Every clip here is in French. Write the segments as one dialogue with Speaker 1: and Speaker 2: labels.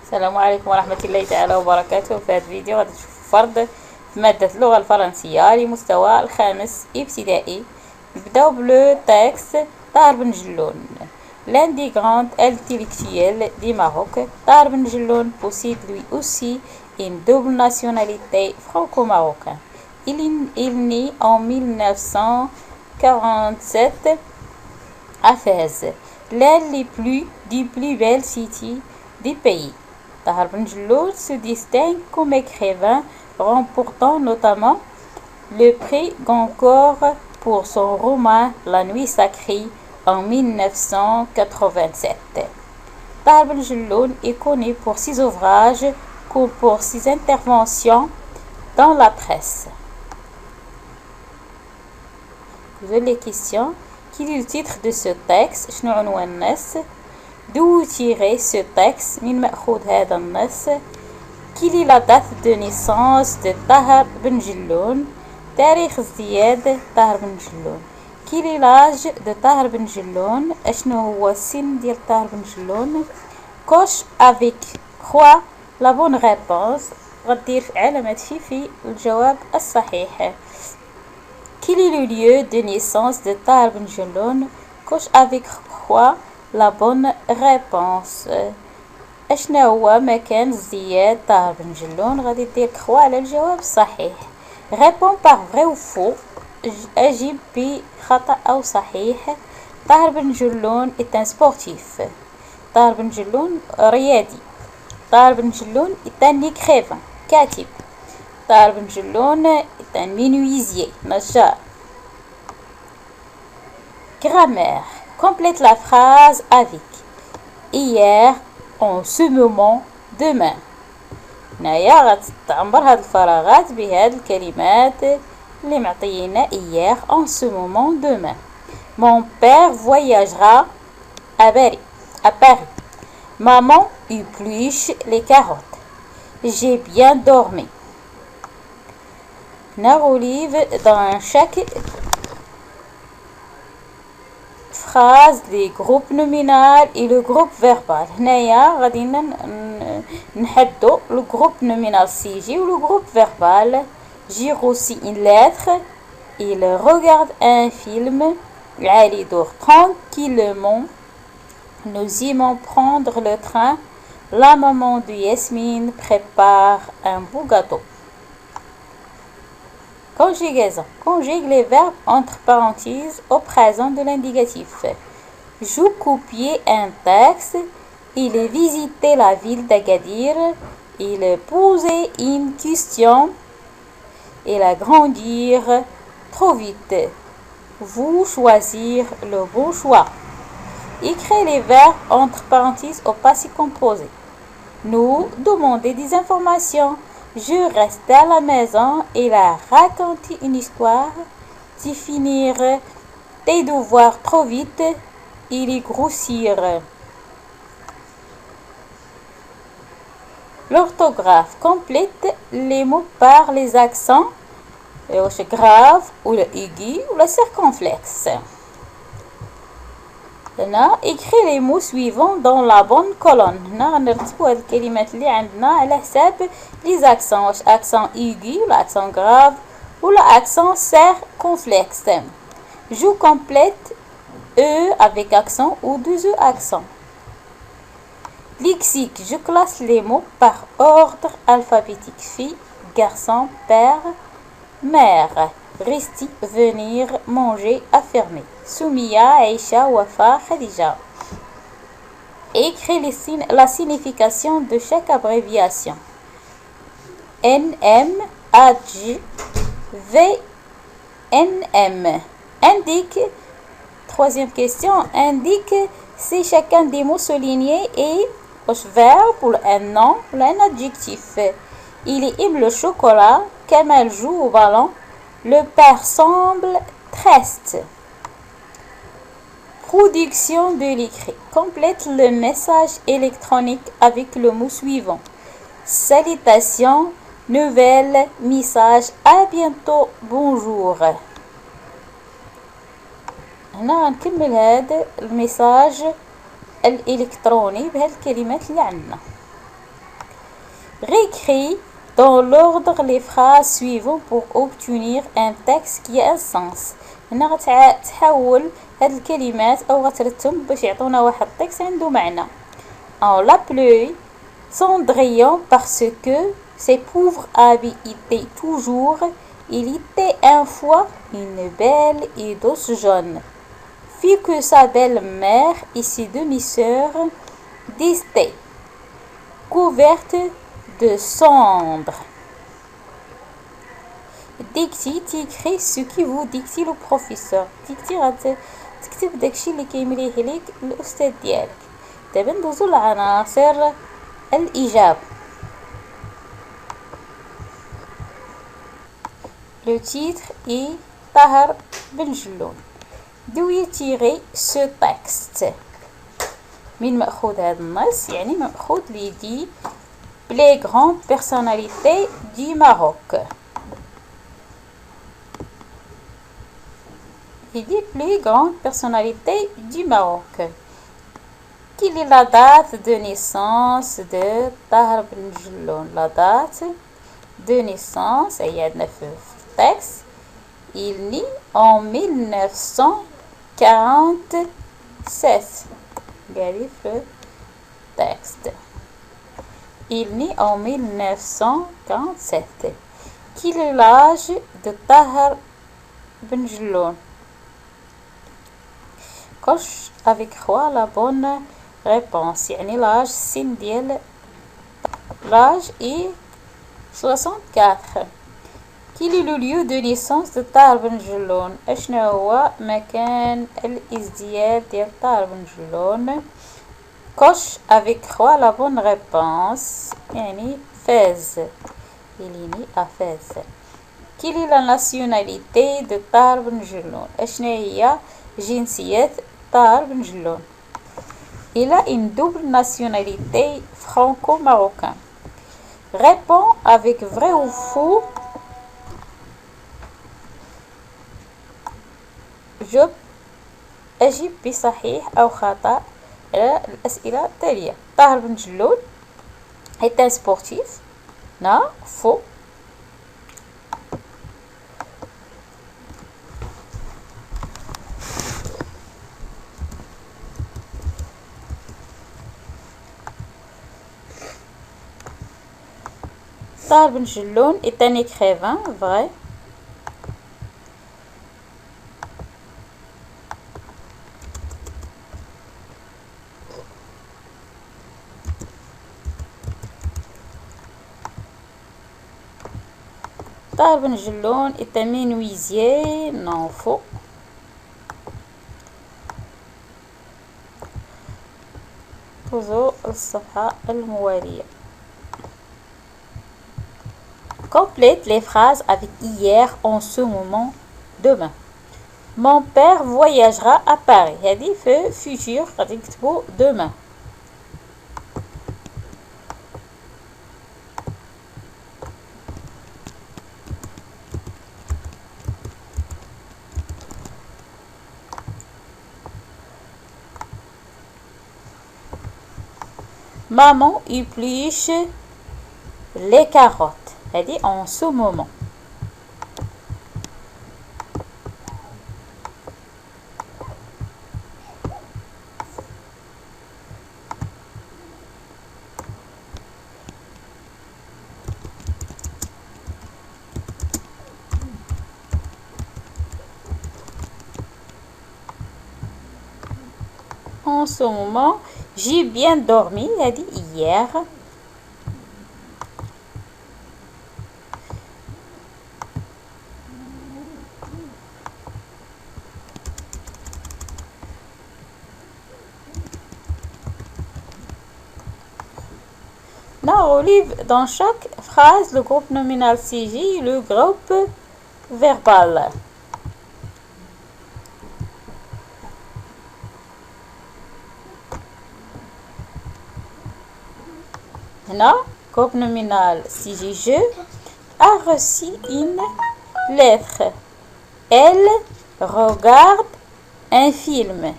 Speaker 1: السلام عليكم ورحمة الله تعالى وبركاته. في هذا الفيديو غادي تشوفوا فرض في مادة اللغة الفرنسية لمستوى الخامس ابتدائي. نبداو بلو تاكست. طاهر بن جلون. L'un des grands intellectuels du Maroc, Tahar Ben Jelloun possède lui aussi une double nationalité franco-marocaine. Il naît en 1947 à Fès, l'un des plus belles cités du pays. Tahar Ben Jelloun se distingue comme écrivain, remportant notamment le prix Goncourt pour son roman La Nuit sacrée en 1987. Tahar Ben Jelloun est connu pour ses ouvrages comme pour ses interventions dans la presse. Vous avez les questions. Quel est le titre de ce texte? شنو عنوان النص؟ D'où tirer ce texte? من مأخوذ هذا النص؟ Quelle est la date de naissance de Tahar Ben Jelloun? تاريخ ازدياد طاهر بن جلون. Quel est l'âge de Tahar Ben Jelloun? اشنو هو السن ديال طاهر بن جلون؟ Coche avec croix la bonne réponse. غدير علامة في الجواب الصحيح. Quel est le lieu de naissance de Tahar Ben Jelloun? Coche avec croix la bonne réponse. اشنو هو مكان ازدياد طاهر بن جلون؟ غادي دير كخوا على الجواب الصحيح. Réponds par vrai ou faux. أجيب بخطأ أو صحيح. طاهر بن جلون est un sportif. طاهر بن جلون رياضي. طاهر بن جلون est un écrivain كاتب. طاهر بن جلون est un menuisier نجار. Grammaire. Complète la phrase avec hier, en ce moment, demain. هنايا غتعمر هاد الفراغات بهاد الكلمات اللي معطينا hier, en ce moment, demain. Mon père voyagera à Paris. Maman épluche les carottes. J'ai bien dormi. هنا relive dans chaque phrase les groupes nominal et le groupe verbal. هنايا غادي نحدو le groupe nominal CG ou le groupe verbal. J'ai reçu une lettre. Il regarde un film. Ali dort tranquillement. Nous aimons prendre le train. La maman de Yasmine prépare un beau gâteau. Conjugaison. Conjugue les verbes entre parenthèses au présent de l'indicatif. Je copiais un texte. Il visitait la ville d'Agadir. Il posait une question. Il a grandir trop vite. Vous choisir le bon choix. Écrire les verbes entre parenthèses au passé composé. Nous demander des informations. Je restais à la maison. Il a raconté une histoire. Définir tes devoirs trop vite. Il y grossir. L'orthographe complète les mots par les accents grave ou le aigu ou le circonflexe. هنا écris les mots suivants dans la bonne colonne. هنا غنرتبوا هاد الكلمات اللي عندنا على حساب les accents. واش accent aigu ولا accent grave ولا accent circonflexe. Je complète E avec accent ou deux E accents. Lexique. Je classe les mots par ordre alphabétique. Fille, garçon, père, mère. Rester, venir, manger, affirmer. Soumia, Aïcha, Wafa, Khadija. Écris la signification de chaque abréviation. NM, AG, VNM. Indique, troisième question, indique si chacun des mots soulignés est verbe pour un nom ou un adjectif. Il aime le chocolat, Kamal joue au ballon, le père semble triste. Production de l'écrit. Complète le message électronique avec le mot suivant. Salutations, nouvelles, message, à bientôt, bonjour. هنا غنكمل هذا الميساج الإلكتروني بهذه الكلمات اللي عندنا. Réécris dans l'ordre les phrases suivantes pour obtenir un texte qui a un sens. هنا غتحول هاد الكلمات أو غترتم باش يعطونا واحد التكست عنده معنى. On l'appelait Cendrillon parce que ses pauvres habits étaient toujours. Il était une fois une belle et douce jaune fille que sa belle-mère et ses demi-sœurs étaient couvertes de cendres. ديكتي تيكري سو كي فو ديكتي لو بروفيسور. ديكتي غتكتب داكشي اللي كيمليه ليك الاستاذ ديالك. دابا ندوزو لعناصر الاجابه. لو تيتر اي طاهر بن جلون. دو يتيغي سو تكست. من مأخوذ هذا النص؟ يعني مأخوذ لي دي بلي غران بيرسوناليتي دي ماروك. Les plus grandes personnalités du Maroc. Quelle est la date de naissance de Tahar Ben Jelloun? La date de naissance, il y a le texte. Il naît en 1947. Regardez le texte. Il naît en 1947. Quel est l'âge de Tahar Ben Jelloun? coche avec quoi la bonne réponse. يعني l'âge السن ديال l'âge est 64. Quel est le lieu de naissance de طاهر بن جلون؟ اشنو هو مكان الازدياد ديال طاهر بن جلون؟ coche avec quoi la bonne réponse. يعني فاز. Il est né à Fès. Quelle est la nationalité de طاهر بن جلون؟ اشنو هي جنسية طاهر بن جلون؟ Il a une double nationalité franco-marocaine. Réponds avec vrai ou faux. أجب بصحيح أو خطأ على الأسئلة التالية. طاهر بن جلون est un sportif. Non, faux. طاهر بن جلون est un écrivain. Vrai. طاهر بن جلون est un menuisier. Non, faux. خذوا الصفحة الموالية. Complète les phrases avec hier, en ce moment, demain. Mon père voyagera à Paris. هذه في futur غادي نكتبو demain. Maman épluche les carottes. هذه en ce moment. En ce moment, j'ai bien dormi. هذه hier. Là, on relève dans chaque phrase le groupe nominal CJ et le groupe verbal. Là, groupe nominal CJ je a reçu une lettre. Elle regarde un film.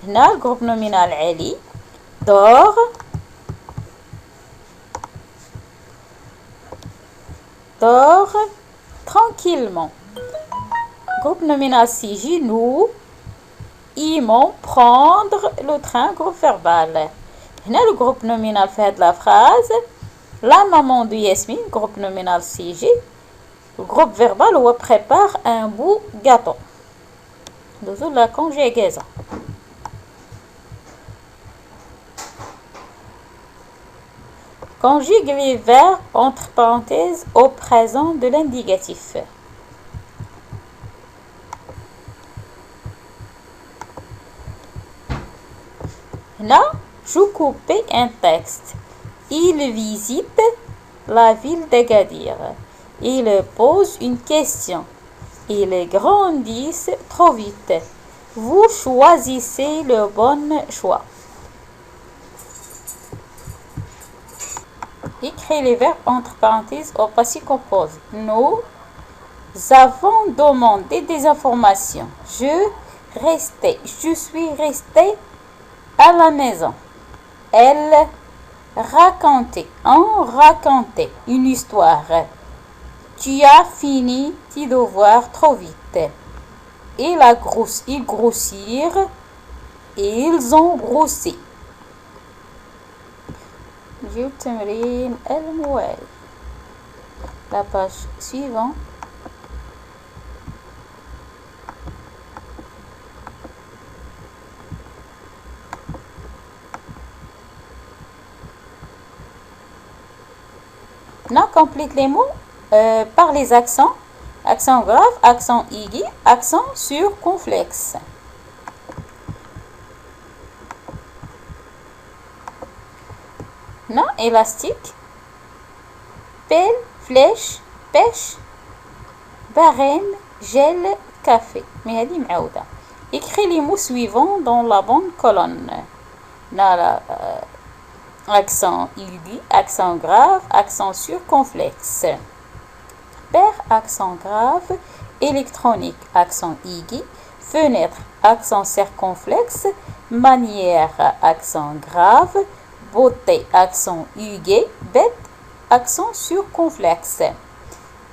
Speaker 1: Là, groupe nominal Ali dort dort tranquillement. Groupe nominal CJ, nous aimons prendre le train. Groupe verbal. هنا le groupe nominal في هاد la phrase. La maman de Yasmine, groupe nominal CJ. Le groupe verbal هو prépare un beau gâteau. Nous la conjugaison. Conjugue les verbes entre parenthèses au présent de l'indicatif. Là, je coupe un texte. Il visite la ville d'Agadir. Il pose une question. Ils grandissent trop vite. Vous choisissez le bon choix. Écrivez les verbes entre parenthèses au passé composé. Nous avons demandé des informations. Je suis resté à la maison. Elle on racontait une histoire. Tu as fini tes devoirs trop vite. Ils grossirent et ils ont grossi. La page suivante. Now complète les mots par les accents. Accent grave, accent aigu, accent circonflexe. Non, élastique. Pelle, flèche, pêche, barème, gel, café. Mais elle dit معودة. Écris les mots suivants dans la bonne colonne. Accent aigu, accent grave, accent circonflexe. Père, accent grave. Électronique, accent aigu. Fenêtre, accent circonflexe. Manière, accent grave. Beauté, accent aigu. Bête, accent circonflexe.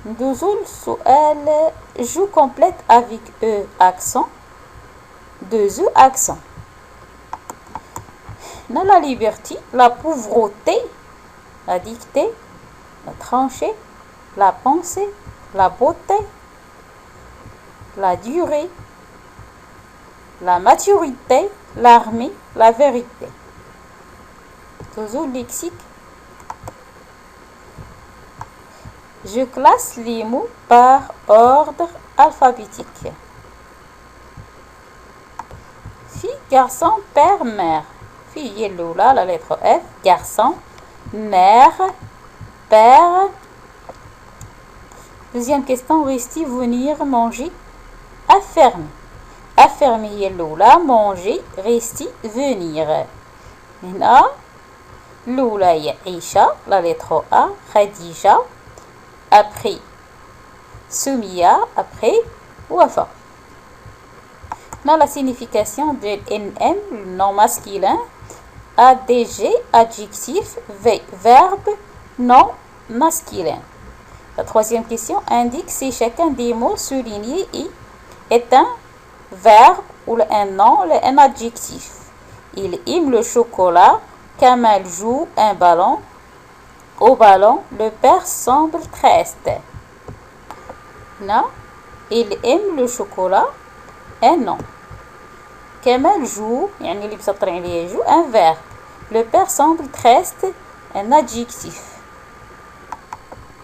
Speaker 1: Deuxième su'al, je complète avec accent. Deux accents. Dans la liberté, la pauvreté, la dictée, la tranchée, la pensée, la beauté, la durée, la maturité, l'armée, la vérité. Toujours lexique. Je classe les mots par ordre alphabétique. Fille, garçon, père, mère. Fille, Lola, la lettre F. Garçon, mère, père. Deuxième question, resti, venir, manger. Affermi. Affermi, Lola, manger, resti, venir. Maintenant, Lola, Aisha, la lettre A. Khadija. Après, Soumia, après, Wafa. Dans la signification de NM, le nom masculin, ADG, adjectif, verbe, nom masculin. La troisième question indique si chacun des mots soulignés est un verbe ou un nom ou un adjectif. Il aime le chocolat, Kamal joue un ballon. Au ballon, le père semble triste. Non, il aime le chocolat, un nom. Kamal joue, يعني اللي بسطر عليه joue, un verbe. Le père semble triste, un adjectif.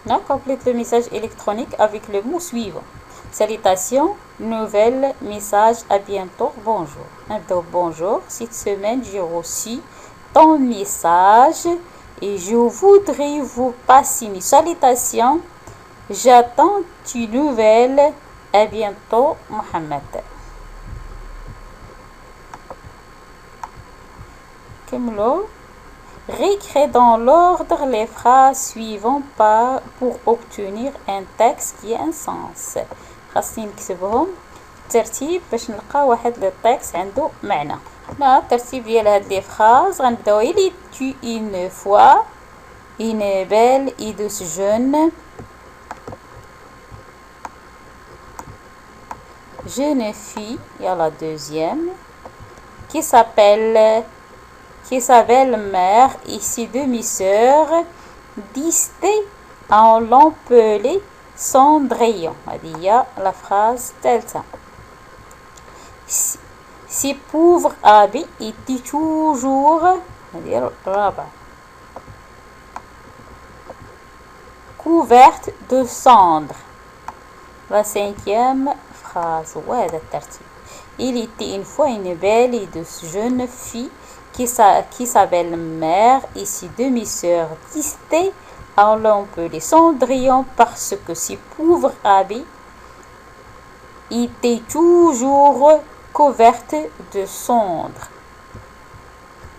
Speaker 1: Non, complète le message électronique avec le mot suivant. Salutations, nouvelle, message, à bientôt, bonjour. Donc, bonjour, cette semaine j'ai reçu ton message et je voudrais vous passer mes salutations. J'attends tes nouvelles. À bientôt, Mohamed. Réécris dans l'ordre les phrases suivantes pour obtenir un texte qui a un sens. خاصني نكتبهم ترتيب باش نلقى واحد لو تكست عنده معنى. هنا الترتيب ديال هاد لي فراز غنبداو إلي tu une fois une belle et douce jeune jeune fille, il y a la deuxième, qui s'appelle mère et ses demi-sœurs ديستي en l'empelé Cendrillon. هذه هي la phrase الثالثة. Si pauvre Abby était toujours couverte de cendres. La cinquième phrase. Il était une fois une belle et douce jeune fille qui s'appelle mère et ses demi-sœurs Disté en l'empelé Cendrillon parce que ses pauvres Abby était toujours couverte de cendres.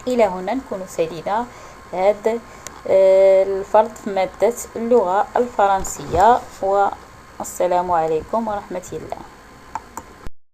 Speaker 1: إلى هنا نكون سالينا هذا الفرد في مادة اللغة الفرنسية، والسلام عليكم ورحمة الله.